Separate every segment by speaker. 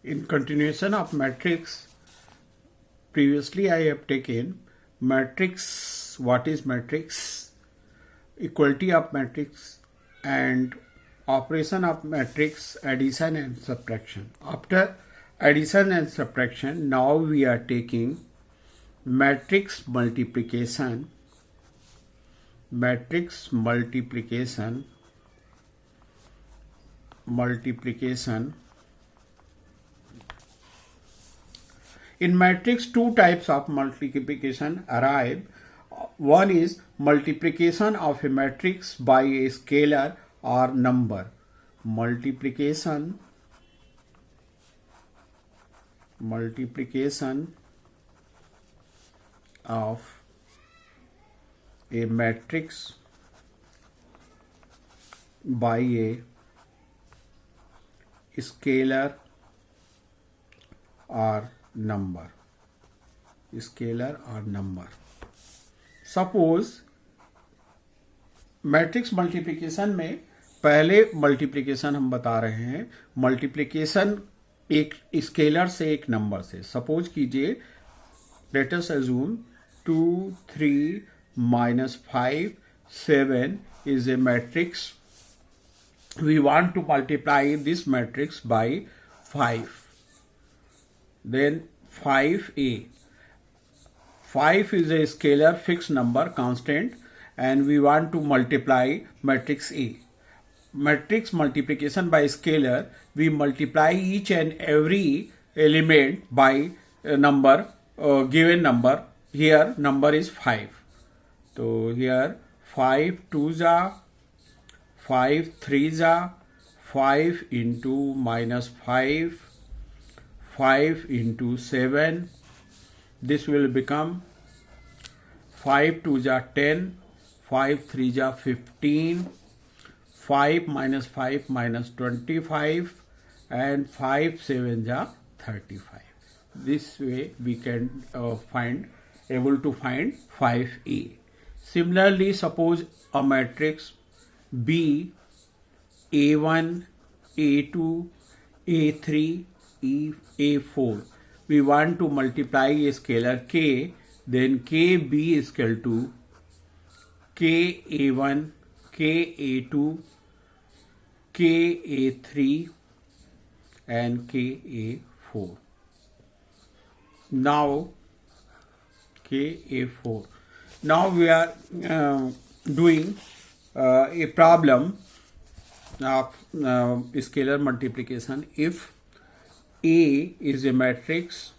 Speaker 1: In continuation of matrix, previously I have taken matrix, what is matrix, equality of matrix, and operation of matrix, addition and subtraction. After addition and subtraction, now we are taking matrix multiplication, multiplication. In matrix, two types of multiplication arrive. One is multiplication of a matrix by a scalar or number. Multiplication of a matrix by a scalar or number. Suppose matrix multiplication में पहले multiplication हम बता रहे हैं, multiplication एक scalar से एक number से. सपोज कीजिए, let us assume 2 3 -5 7 is a matrix. We want to multiply this matrix by 5. Then 5a. 5 is a scalar fixed number, constant, and we want to multiply matrix A. Matrix multiplication by scalar, we multiply each and every element by a number, given number. Here number is 5. So here 5 2s are 5 3s are 5 into -5, 5 into 7. This will become 5 2s are 10, 5 3s are 15, 5 minus 5 minus 25, and 5 7s are 35. This way we can able to find 5a. Similarly, suppose a matrix B, A1, A2, A3, A4. We want to multiply a scalar k, then KB is equal to KA1, KA2, KA3, and KA4. Now KA4. Now we are doing a problem of scalar multiplication. If A is a matrix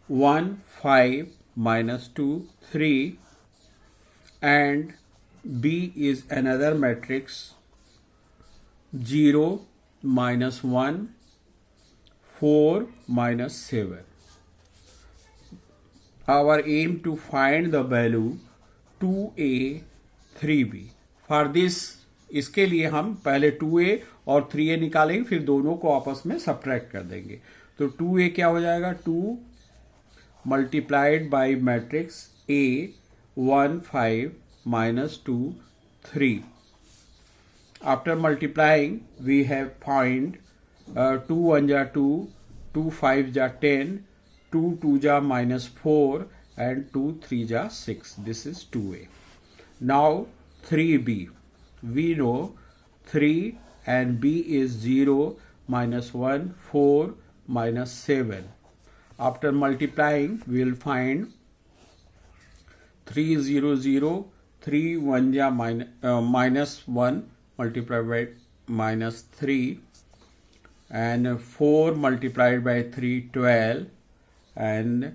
Speaker 1: 1 5 -2 3, and B is another matrix 0 -1 4 -7. Our aim to find the value 2a 3b. For this, इसके लिए हम पहले 2a और 3a निकालेंगे, फिर दोनों को आपस में सब्ट्रैक्ट कर देंगे. तो 2a क्या हो जाएगा, 2 multiplied by matrix a 1 5 -2 3. After multiplying, we have find 2 1 ja 2, 2 5 ja 10, 2 2 ja -4, and 2 3 ja 6. This is 2a. Now 3b. We know 3 and b is 0 -1 4 -7. After multiplying, we will find 3 0 0, 3 1 ja -1 multiplied by -3, and 4 multiplied by 3 12, and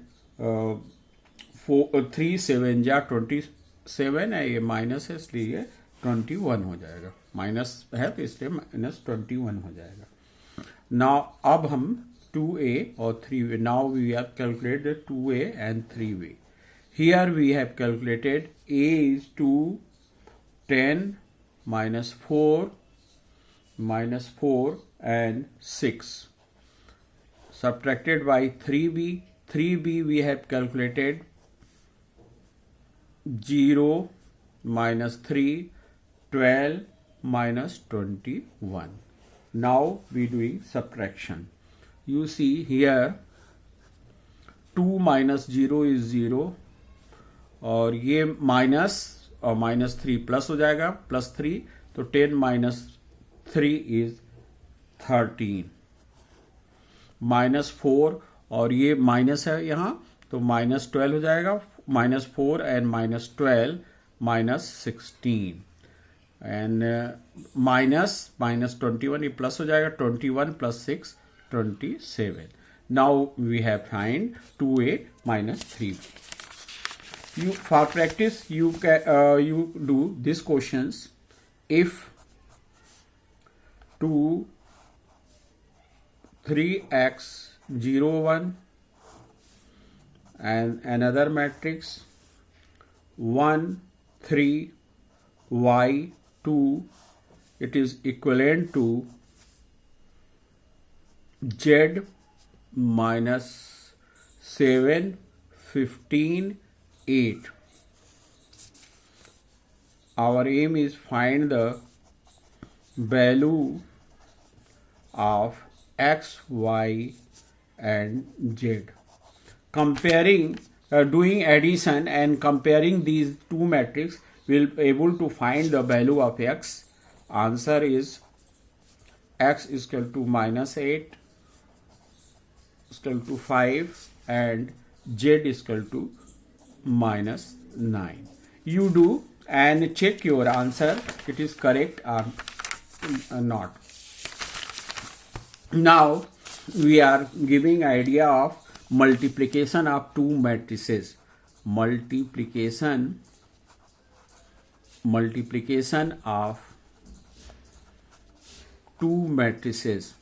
Speaker 1: 3 7 ja 27 है, ये minus है इसलिए 21 हो जाएगा, minus है तो इसलिए -21 हो जाएगा. नाउ अब हम 2a और 3a, now we have calculated 2a and 3b. Here we have calculated a is 2 10 -4 and 6, subtracted by 3b. 3b we have calculated 0 -3 12 -21. Now we doing subtraction. you see here 2 minus 0 is 0, और ये minus और -3 plus हो जाएगा, +3, तो 10 minus 3 is 13, -4 और ये minus है यहाँ, तो -12 हो जाएगा, -4 एंड -12 -16, एंड -21 ये प्लस हो जाएगा, 21 + 6 27. Now we have find 2a minus 3b. You for practice you can you do these questions. If 2 3x 0 1 and another matrix 1 3 y 2, it is equivalent to z minus 7 15 8. Our aim is find the value of x, y and z. Comparing doing addition and comparing these two matrices, we'll be able to find the value of x. Answer is x is equal to -8, is equal to 5, and z is equal to -9. You do and check your answer, it is correct or not. Now we are giving idea of multiplication of two matrices. Multiplication of two matrices.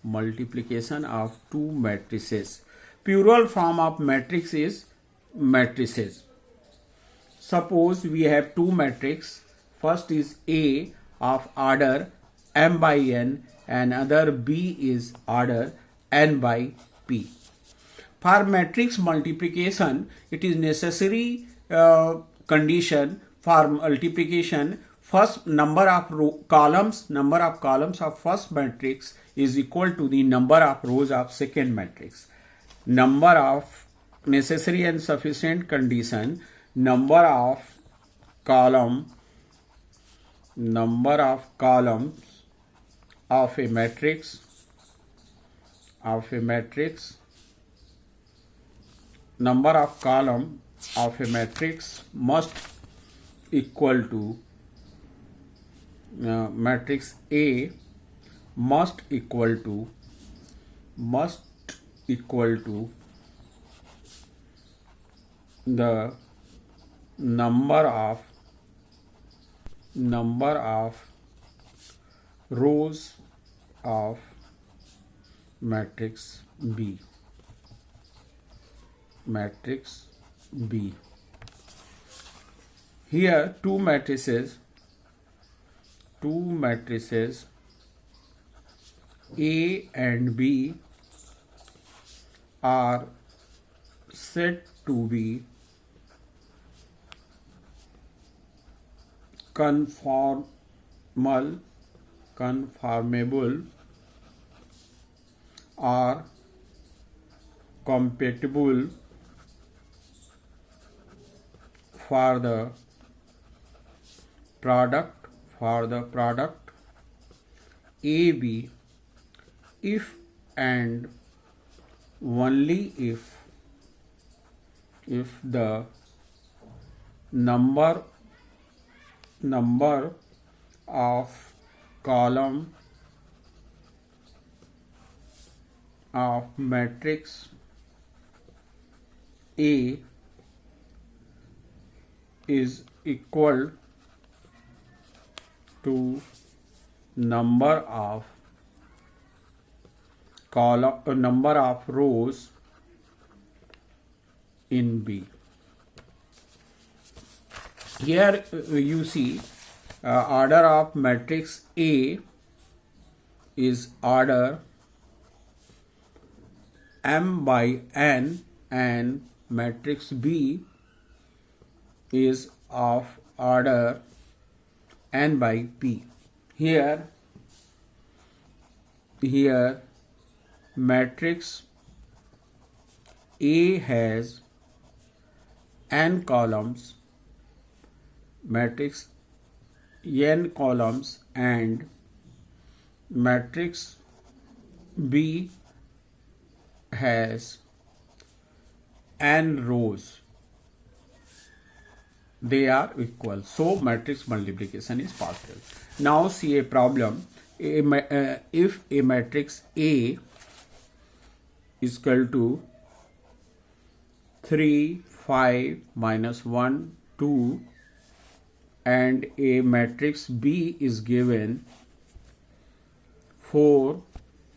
Speaker 1: Multiplication of two matrices. Plural form of matrix is matrices. Suppose we have two matrices. First is A of order m by n and other B is order n by p. For matrix multiplication, it is necessary condition for multiplication. First number of columns of first matrix is equal to the number of rows of second matrix. Number of necessary and sufficient condition, number of columns of a matrix number of columns of a matrix must equal to matrix A must equal to the number of rows of matrix B. Here two matrices A and B are said to be conformable or compatible for the product AB if and only if the number of column of matrix A is equal to number of rows in B. Here you see order of matrix A is order m by n and matrix B is of order n by p. Here matrix A has n columns, matrix n columns, and matrix B has n rows, they are equal, so matrix multiplication is possible. Now see a problem. If a matrix A is equal to 3, 5, minus 1, 2, and a matrix B is given 4,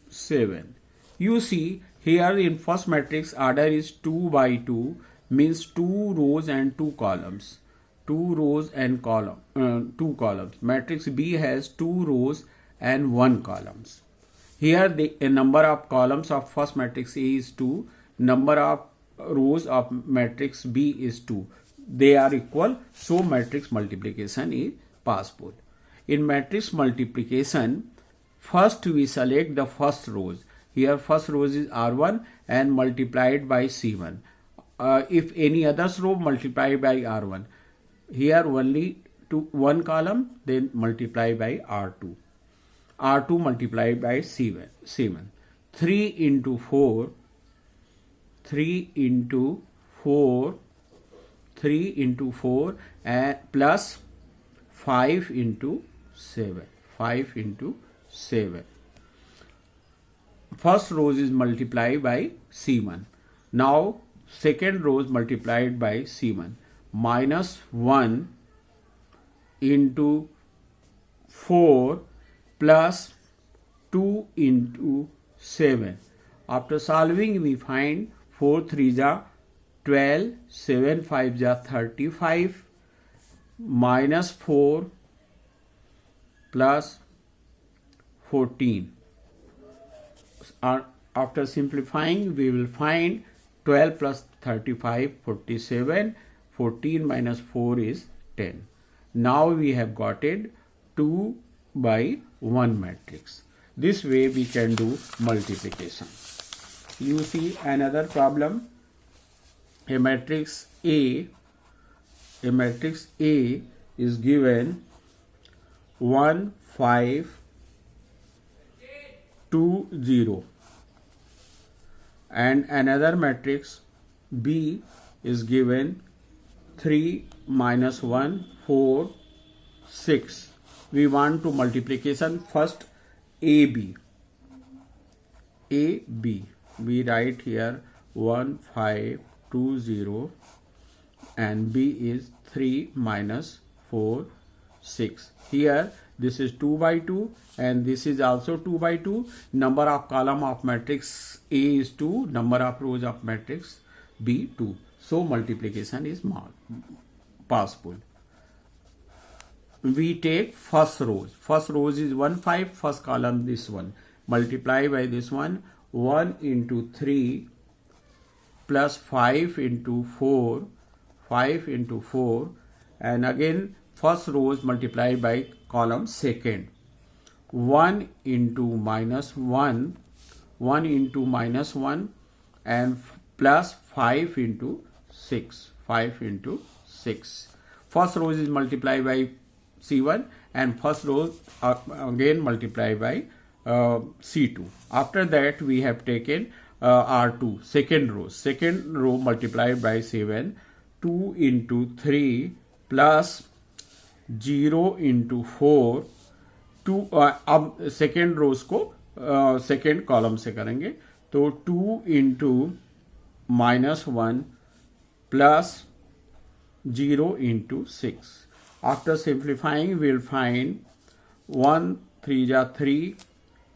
Speaker 1: 7. You see here in first matrix order is 2 by 2, means 2 rows and 2 columns. 2 rows and 2 columns. Matrix B has 2 rows and 1 columns. Here the number of columns of first matrix A is 2. Number of rows of matrix B is 2. They are equal, so matrix multiplication is possible. In matrix multiplication, first we select the first rows. Here first rows is R1 and multiplied by C1. If any other row, multiply by R1. Here only one column, then multiply by R2. R2 multiplied by C1. 3 into 4, 3 into 4, 3 into 4, and plus 5 into 7. 5 into 7. First rows is multiplied by C1. Now second rows multiplied by C1. Minus 1 into 4 plus 2 into 7. After solving we find 4 3 ja 12, 7 5 ja 35, minus 4 plus 14. After simplifying we will find 12 plus 35, 47. 14 minus 4 is 10. Now we have got it 2 by 1 matrix. This way we can do multiplication. You see another problem. A matrix A is given 1 5 2 0, and another matrix B is given 3 minus 1 4 6. We want to multiplication first AB. We write here 1 5 2 0, and B is 3 minus 4 6. Here this is 2 by 2 and this is also 2 by 2. Number of column of matrix A is 2. Number of rows of matrix B 2. So multiplication is possible. We take first rows. First rows is 1 5. First column this one. Multiply by this one. 1 into 3 plus 5 into 4. 5 into 4. And again first rows multiplied by column second. 1 into minus 1. 1 into minus 1 and plus 5 into 6. 5 into 6. First row is multiplied by C1 and first row again multiplied by C2. After that we have taken R2, second row. Second row multiplied by 7. 2 into 3 plus 0 into 4. अब second rows को second column से करेंगे तो 2 into minus 1 plus 0 into 6. After simplifying we will find 1 3 ja 3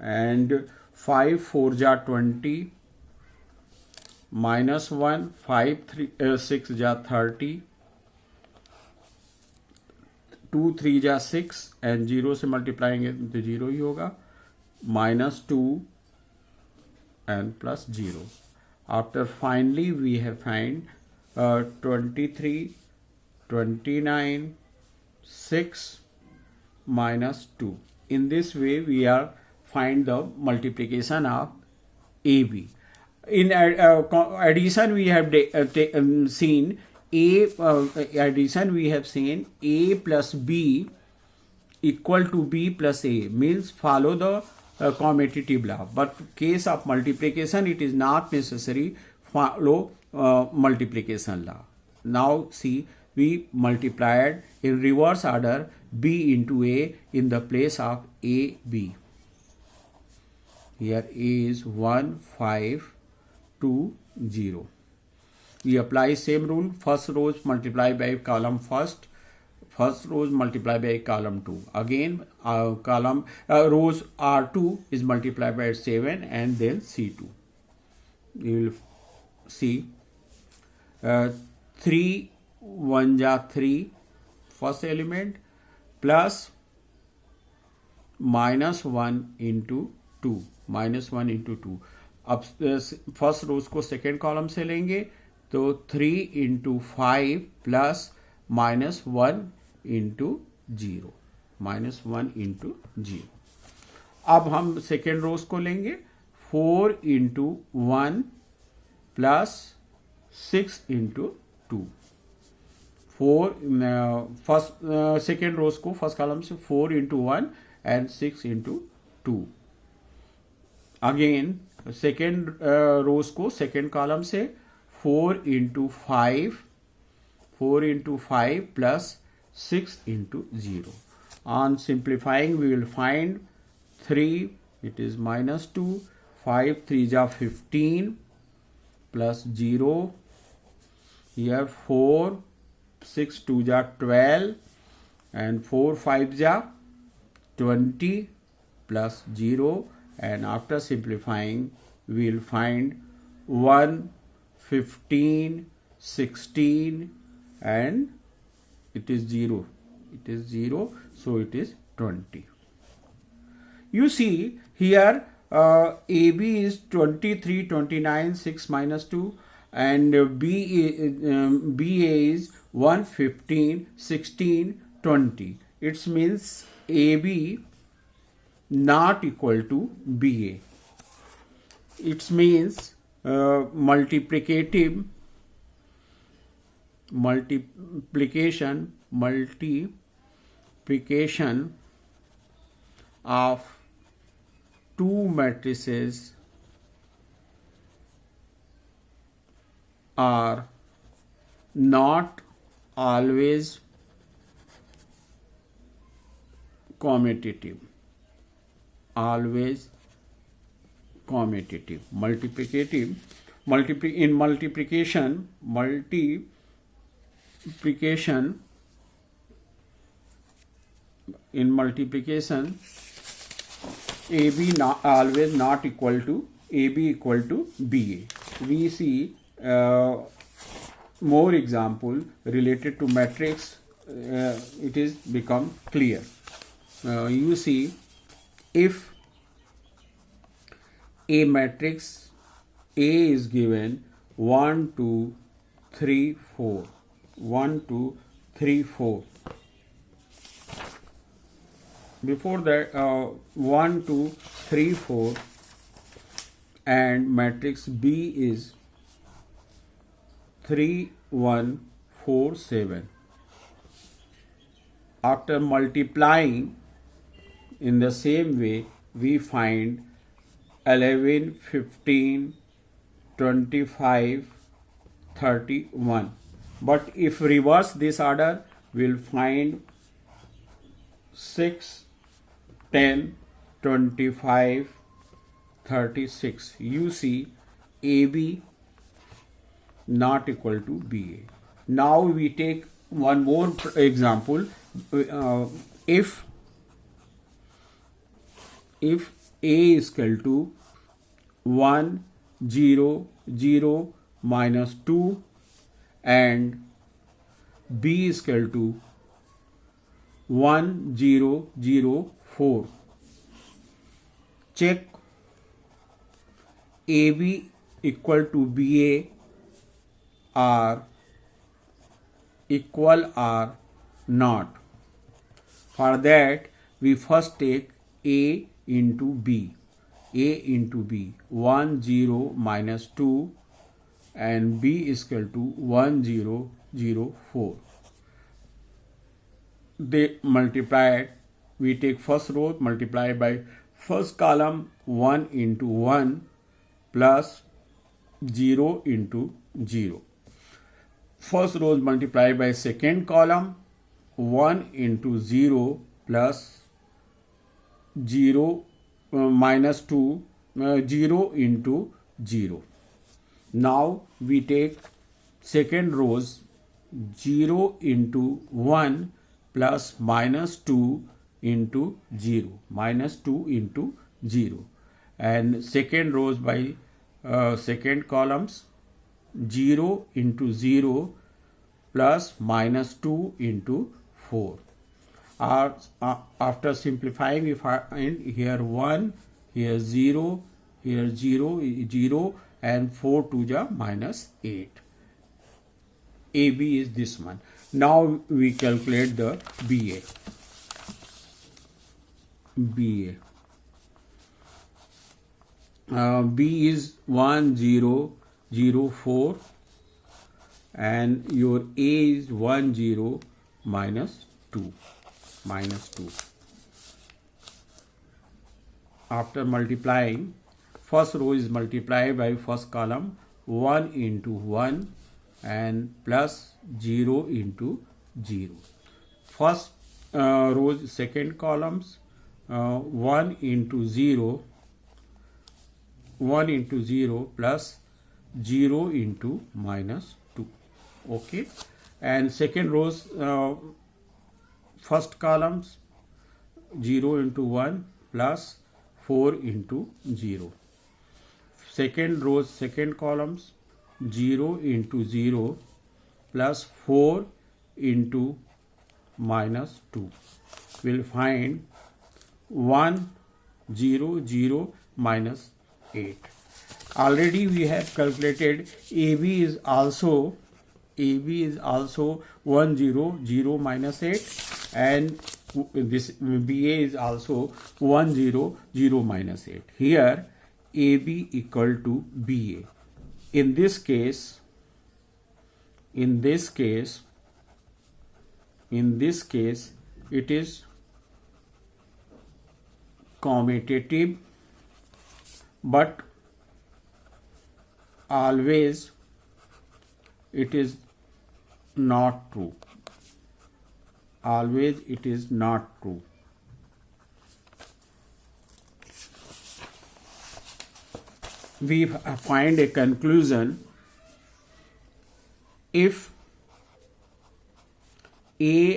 Speaker 1: and 5 4 ja 20 minus 1 5 6 ja 30 2 3 जा 6 and 0 से मल्टीप्लाएंगे तो 0 ही होगा minus 2 and plus 0. After finally we have find 23 29 6 minus 2. In this way we are find the multiplication of AB. In addition, we have seen addition. We have seen A plus B equal to B plus A, means follow the commutative law. But case of multiplication, it is not necessary follow multiplication law. Now see, we multiplied in reverse order B into A in the place of A, B. Here A is 1, 5, 2, 0. We apply same rule. First rows multiply by column first rows multiply by column 2. Again column rows R2 is multiplied by 7 and then C2. You will see 3 1 ja 3 first element plus minus 1 into 2 minus 1 into 2. अब first रोज को second column से लेंगे तो 3 into 5 plus minus 1 into 0 minus 1 into 0. अब हम second rows को लेंगे 4 into 1 plus 6 into 2. 4 first second rows को फर्स्ट कॉलम से 4 into 1 and 6 into 2. Again second rows को सेकेंड कॉलम से 4 into 5 plus 6 into 0. On simplifying, we will find 3, it is minus 2, 5 3 ja 15 plus 0. Here 4, 6 2 ja 12 and 4 5 ja 20 plus 0, and after simplifying we will find 1, 15, 16 and it is 0. It is 0, so it is 20. You see here AB is 23, 29, 6 minus 2, and BA is 1, 15, 16, 20. It means AB not equal to BA. It means multiplication of two matrices are not always commutative. In multiplication AB not always not equal to AB equal to BA. We see more example related to matrix. It is become clear. You see, if a matrix A is given 1 2 3 4 1 2 3 4. Before that 1 2 3 4 and matrix B is 3 1 4 7. After multiplying in the same way, we find 11 15 25 31. But if reverse this order, we'll find 6 10 25 36. You see, AB not equal to BA. Now we take one more example. If A is equal to 1 0 0 minus 2 and B is equal to 1 0 0 4. Check AB equal to BA are equal or not. For that, we first take A into B. A into B, 1 0 minus 2, and B is equal to 1 0 0 4. They multiplied. We take first row, multiply by first column, 1 into 1 plus 0 into 0. First row is multiplied by second column, 1 into 0 plus 0 minus 2, 0 into 0. Now we take second rows, 0 into 1 plus minus 2 into 0, minus 2 into 0. And second rows by second columns, 0 into 0 plus minus 2 into 4. After simplifying, we find here 1, here 0, here 0, 0, and 4 to the minus 8. AB is this one. Now we calculate the BA. BA. B is 1 0 0 4, and your A is 1 0 minus 2, minus 2. After multiplying, first row is multiplied by first column, 1 into 1 and plus 0 into 0. First row, second columns, 1 into 0, 1 into 0 plus 0 into minus 2. Okay. And second rows, first columns, 0 into 1 plus 4 into 0. Second rows, second columns, 0 into 0 plus 4 into minus 2. We'll find 1 0 0 minus 8. Already we have calculated AB is also 1 0 0 minus 8, and this BA is also 1 0 0 minus 8. Here AB equal to BA. In this case, it is commutative, but always it is not true. Always it is not true. We find a conclusion: if A